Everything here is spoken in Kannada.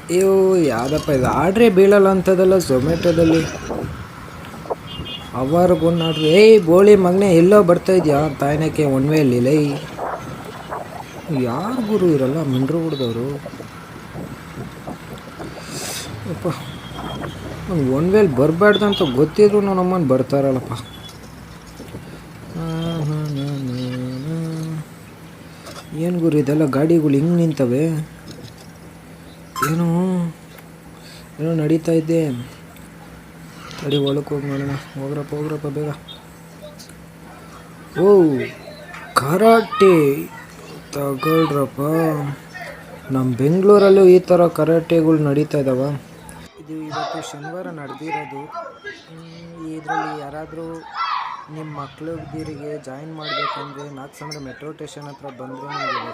ಅಯ್ಯೋ ಯಾವುದಪ್ಪ ಇದು ಆರ್ಡ್ರೇ ಬೀಳಲ್ಲ ಅಂತದಲ್ಲ ಝೊಮ್ಯಾಟೊದಲ್ಲಿ. ಅವರಿಗೊಂದು ಆರ್ಡ್ರು. ಏಯ್ ಬೋಳಿ ಮಗನೇ ಎಲ್ಲೋ ಬರ್ತಾ ಇದೆಯಾ ತಾಯ್ನಕ್ಕೆ ಒನ್ ವೇಯಲ್ಲಿ ಲೈ. ಯಾರು ಗುರು ಇರಲ್ಲ ಮಿಂಡ್ರು ಹುಡ್ದವರು ಅಪ್ಪ. ನಂಗೆ ಒನ್ ವೇಲ್ ಬರಬಾರ್ದು ಅಂತ ಗೊತ್ತಿದ್ರು ನಮ್ಮನ್ನು ಬರ್ತಾರಲ್ಲಪ್ಪ. ಏನು ಗುರು ಇದೆಲ್ಲ ಗಾಡಿಗಳು ಹಿಂಗೆ ನಿಂತವೆ. ಏನೋ ಏನೋ ನಡೀತಾ ಇದ್ದೆ. ತಡಿ ಒಳಕ್ಕೆ ಹೋಗಿ ನೋಡೋಣ. ಹೋಗ್ರಪ್ಪ ಬೇಗ. ಓ ಕರಾಟೆ ತಗೊಳ್ರಪ್ಪ. ನಮ್ಮ ಬೆಂಗಳೂರಲ್ಲೂ ಈ ಥರ ಕರಾಟೆಗಳು ನಡೀತಾ ಇದ್ದಾವ. ಇದು ಇವತ್ತು ಶನಿವಾರ ನಡೆದಿರೋದು. ಇದರಲ್ಲಿ ಯಾರಾದರೂ ನಿಮ್ಮ ಮಕ್ಕಳಿಗೆ ಜಾಯಿನ್ ಮಾಡಬೇಕಂದ್ರೆ ನಾಲ್ಕು ಮೆಟ್ರೋ ಸ್ಟೇಷನ್ ಹತ್ರ ಬಂದರೆ ನಿಮಗೆ